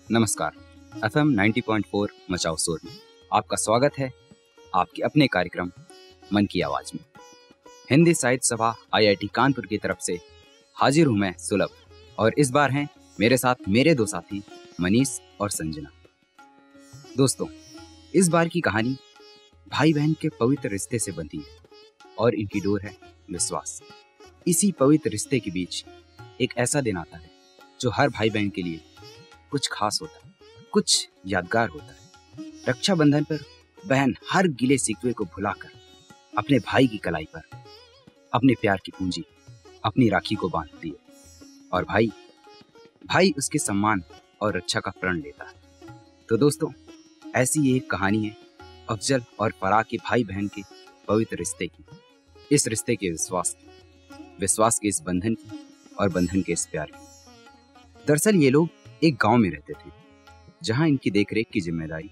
नमस्कार। FM 90.4 मचाओ शोर में आपका स्वागत है आपके अपने कार्यक्रम मन की आवाज में। हिंदी साहित्य सभा IIT कानपुर की तरफ से हाजिर हूं मैं सुलभ, और इस बार हैं मेरे साथ मेरे दो साथी मनीष और संजना। दोस्तों, इस बार की कहानी भाई बहन के पवित्र रिश्ते से बंधी है और इनकी डोर है विश्वास। इसी पवित्र रिश्ते के बीच एक ऐसा दिन आता है जो हर भाई बहन के लिए कुछ खास होता है, कुछ यादगार होता है। रक्षाबंधन पर बहन हर गिले शिकवे को भुलाकर अपने भाई की कलाई पर अपने प्यार की पूंजी, अपनी राखी को बांधती है और भाई उसके सम्मान और रक्षा का प्रण लेता है। तो दोस्तों, ऐसी एक कहानी है अफजल और फराह के भाई बहन के पवित्र रिश्ते की, इस रिश्ते के विश्वास के इस बंधन की और बंधन के इस प्यार की। दरअसल ये लोग एक गांव में रहते थे जहां इनकी देखरेख की जिम्मेदारी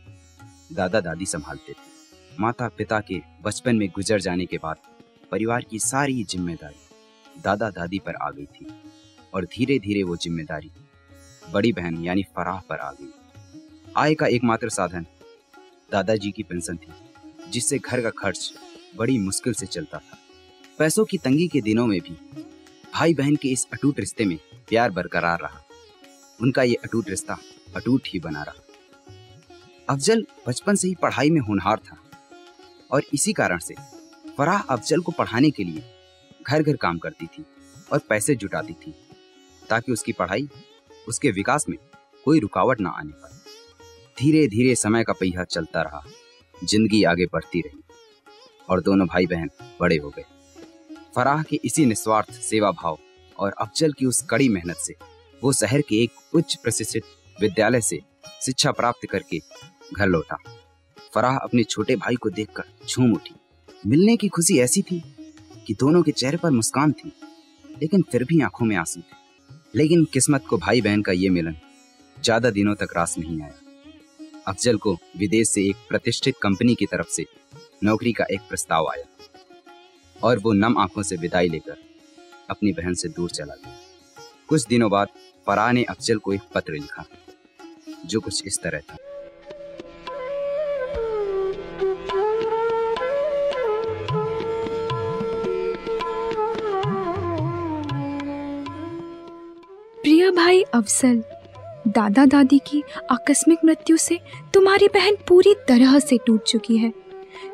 दादा दादी संभालते थे। माता पिता के बचपन में गुजर जाने के बाद परिवार की सारी जिम्मेदारी दादा दादी पर आ गई थी और धीरे धीरे वो जिम्मेदारी बड़ी बहन यानी फराह पर आ गई। आय का एकमात्र साधन दादाजी की पेंशन थी, जिससे घर का खर्च बड़ी मुश्किल से चलता था। पैसों की तंगी के दिनों में भी भाई बहन के इस अटूट रिश्ते में प्यार बरकरार रहा। उनका ये अटूट रिश्ता अटूट ही बना रहा। अफजल बचपन से ही पढ़ाई में होनहार था और इसी कारण से फराह अफजल को पढ़ाने के लिए घर घर काम करती थी और पैसे जुटाती थी ताकि उसकी पढ़ाई, उसके विकास में कोई रुकावट ना आने पाए। धीरे धीरे समय का पहिया चलता रहा, जिंदगी आगे बढ़ती रही और दोनों भाई बहन बड़े हो गए। फराह के इसी निस्वार्थ सेवा भाव और अफजल की उस कड़ी मेहनत से वो शहर के एक उच्च प्रतिष्ठित विद्यालय से शिक्षा प्राप्त करके घर लौटा। फराह अपने छोटे भाई को देखकर झूम उठी। मिलने की खुशी ऐसी थी कि दोनों के चेहरे पर मुस्कान थी, लेकिन फिर भी आंखों में आंसू थे। लेकिन किस्मत को भाई बहन का ये मिलन ज्यादा दिनों तक रास नहीं आया। अफजल को विदेश से एक प्रतिष्ठित कंपनी की तरफ से नौकरी का एक प्रस्ताव आया और वो नम आंखों से विदाई लेकर अपनी बहन से दूर चला गया। कुछ दिनों बाद फराह ने अफजल को एक पत्र लिखा जो कुछ इस तरह था। प्रिय भाई अफजल, दादा दादी की आकस्मिक मृत्यु से तुम्हारी बहन पूरी तरह से टूट चुकी है।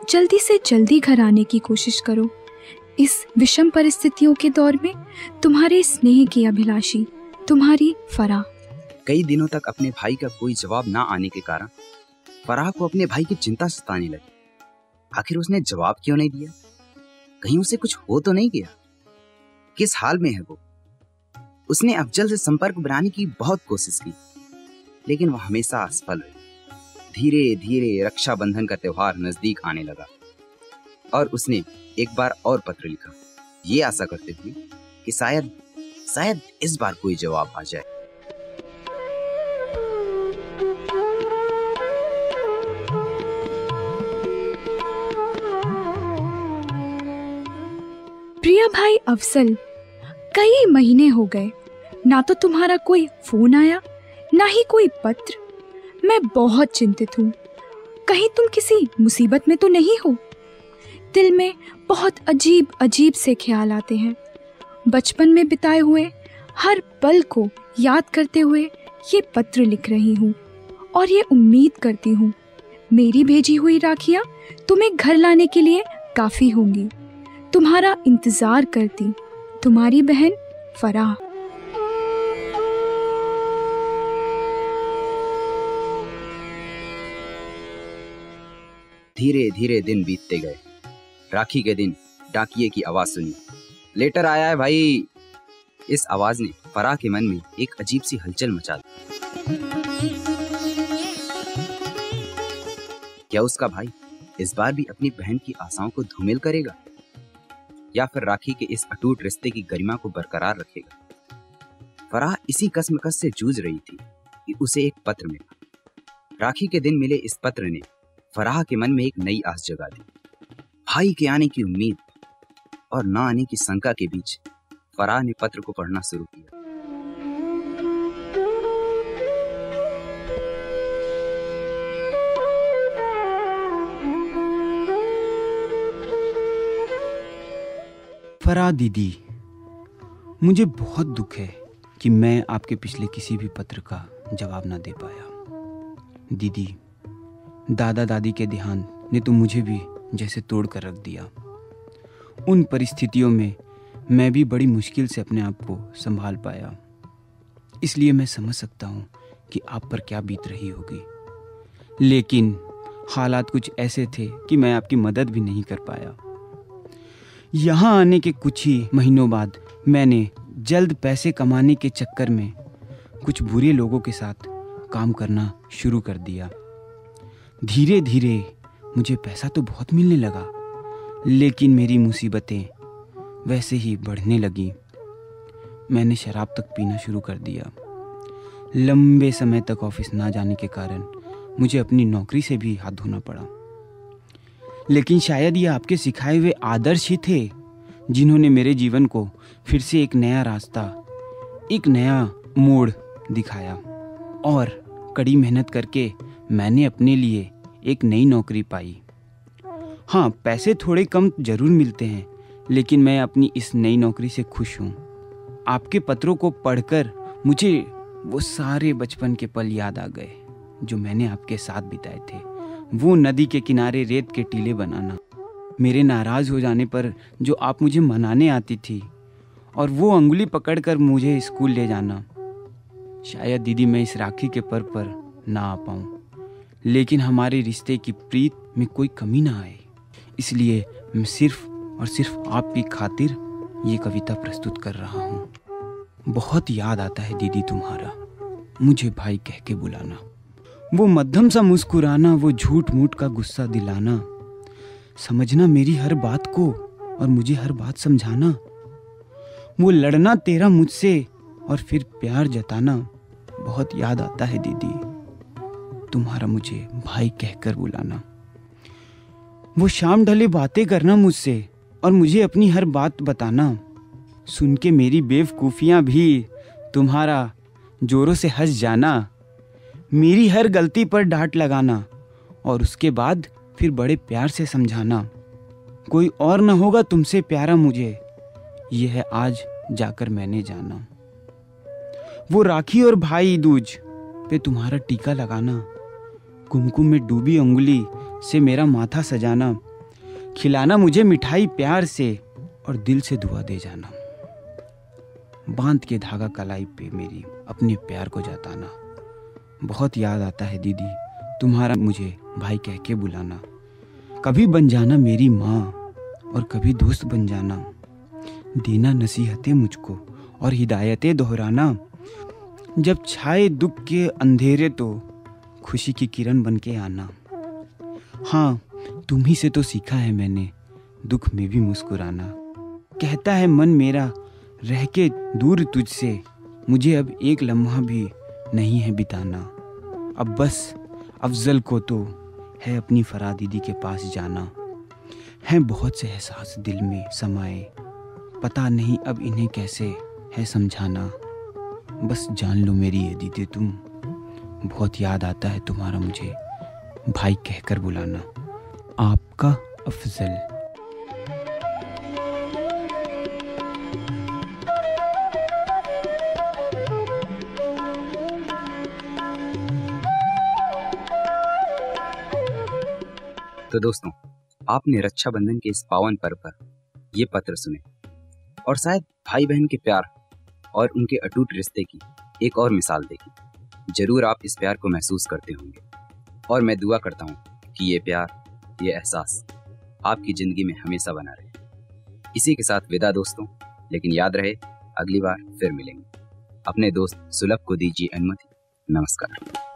जल्दी से जल्दी घर आने की कोशिश करो। इस विषम परिस्थितियों के दौर में तुम्हारे स्नेह की अभिलाषी, तुम्हारी फराह। कई दिनों तक अपने भाई का कोई जवाब ना आने के कारण फराह को अपने भाई की चिंता सताने लगी। आखिर उसने जवाब क्यों नहीं दिया? कहीं उसे कुछ हो तो नहीं गया? किस हाल में है वो? उसने अफजल से संपर्क बनाने की बहुत कोशिश की, लेकिन वह हमेशा असफल रही। धीरे धीरे रक्षाबंधन का त्योहार नजदीक आने लगा और उसने एक बार और पत्र लिखा, ये आशा करते हुए कि शायद इस बार कोई जवाब आ जाए। प्रिय भाई अफजल, कई महीने हो गए, ना तो तुम्हारा कोई फोन आया, ना ही कोई पत्र। मैं बहुत चिंतित हूँ। कहीं तुम किसी मुसीबत में तो नहीं हो? दिल में बहुत अजीब अजीब से ख्याल आते हैं। बचपन में बिताए हुए हर पल को याद करते हुए ये पत्र लिख रही हूँ और ये उम्मीद करती हूँ मेरी भेजी हुई राखियाँ तुम्हें घर लाने के लिए काफी होंगी। तुम्हारा इंतजार करती तुम्हारी बहन फराह। धीरे धीरे दिन बीतते गए। राखी के दिन डाकिये की आवाज सुनी, लेटर आया है भाई। इस आवाज ने फराह के मन में एक अजीब सी हलचल मचा दी। क्या उसका भाई इस बार भी अपनी बहन की आशाओं को धूमिल करेगा या फिर राखी के इस अटूट रिश्ते की गरिमा को बरकरार रखेगा? फराह इसी कश्मकश से जूझ रही थी कि उसे एक पत्र मिला। राखी के दिन मिले इस पत्र ने फराह के मन में एक नई आस जगा दी। भाई के आने की उम्मीद और न आने की शंका के बीच फराह ने पत्र को पढ़ना शुरू किया। फराह दीदी, मुझे बहुत दुख है कि मैं आपके पिछले किसी भी पत्र का जवाब ना दे पाया। दीदी, दादा दादी के देहांत ने तो मुझे भी जैसे तोड़ कर रख दिया। उन परिस्थितियों में मैं भी बड़ी मुश्किल से अपने आप को संभाल पाया। इसलिए मैं समझ सकता हूँ कि आप पर क्या बीत रही होगी, लेकिन हालात कुछ ऐसे थे कि मैं आपकी मदद भी नहीं कर पाया। यहाँ आने के कुछ ही महीनों बाद मैंने जल्द पैसे कमाने के चक्कर में कुछ बुरे लोगों के साथ काम करना शुरू कर दिया। धीरे धीरे मुझे पैसा तो बहुत मिलने लगा, लेकिन मेरी मुसीबतें वैसे ही बढ़ने लगी। मैंने शराब तक पीना शुरू कर दिया। लंबे समय तक ऑफिस ना जाने के कारण मुझे अपनी नौकरी से भी हाथ धोना पड़ा। लेकिन शायद ये आपके सिखाए हुए आदर्श ही थे जिन्होंने मेरे जीवन को फिर से एक नया रास्ता, एक नया मोड़ दिखाया। और कड़ी मेहनत करके मैंने अपने लिए एक नई नौकरी पाई। हाँ, पैसे थोड़े कम जरूर मिलते हैं, लेकिन मैं अपनी इस नई नौकरी से खुश हूँ। आपके पत्रों को पढ़कर मुझे वो सारे बचपन के पल याद आ गए जो मैंने आपके साथ बिताए थे। वो नदी के किनारे रेत के टीले बनाना, मेरे नाराज हो जाने पर जो आप मुझे मनाने आती थी, और वो अंगुली पकड़कर मुझे स्कूल ले जाना। शायद दीदी मैं इस राखी के पर्व पर ना आ पाऊँ, लेकिन हमारे रिश्ते की प्रीत में कोई कमी ना आए, इसलिए मैं सिर्फ और सिर्फ आपकी खातिर ये कविता प्रस्तुत कर रहा हूँ। बहुत याद आता है दीदी तुम्हारा, मुझे भाई कह के बुलाना, वो मध्यम सा मुस्कुराना, वो झूठ मूठ का गुस्सा दिलाना, समझना मेरी हर बात को और मुझे हर बात समझाना, वो लड़ना तेरा मुझसे और फिर प्यार जताना। बहुत याद आता है दीदी तुम्हारा मुझे भाई कहकर बुलाना, वो शाम ढले बातें करना मुझसे और मुझे अपनी हर बात बताना। सुन के मेरी बेवकूफियां भी तुम्हारा जोरों से हंस जाना, मेरी हर गलती पर डांट लगाना और उसके बाद फिर बड़े प्यार से समझाना। कोई और न होगा तुमसे प्यारा मुझे, यह है आज जाकर मैंने जाना। वो राखी और भाई दूज पे तुम्हारा टीका लगाना, कुमकुम में डूबी उंगली से मेरा माथा सजाना, खिलाना मुझे मिठाई प्यार से और दिल से दुआ दे जाना। बांध के धागा कलाई पे मेरी अपने प्यार को जताना। बहुत याद आता है दीदी तुम्हारा मुझे भाई कह के बुलाना। कभी बन जाना मेरी माँ और कभी दोस्त बन जाना, देना नसीहतें मुझको और हिदायतें दोहराना। जब छाए दुख के अंधेरे तो खुशी की किरण बन के आना। हाँ, तुम ही से तो सीखा है मैंने दुख में भी मुस्कुराना। कहता है मन मेरा रह के दूर तुझसे, मुझे अब एक लम्हा भी नहीं है बिताना। अब बस अफजल को तो है अपनी फराह दीदी के पास जाना। हैं बहुत से एहसास दिल में समाए, पता नहीं अब इन्हें कैसे है समझाना। बस जान लो मेरी ये दीदी तुम, बहुत याद आता है तुम्हारा मुझे भाई कहकर बुलाना। आपका अफजल। तो दोस्तों, आपने रक्षाबंधन के इस पावन पर्व पर ये पत्र सुने और शायद भाई बहन के प्यार और उनके अटूट रिश्ते की एक और मिसाल देखी। जरूर आप इस प्यार को महसूस करते होंगे और मैं दुआ करता हूँ कि ये प्यार, ये एहसास आपकी जिंदगी में हमेशा बना रहे। इसी के साथ विदा दोस्तों, लेकिन याद रहे अगली बार फिर मिलेंगे। अपने दोस्त सुलभ को दीजिए अनुमति। नमस्कार।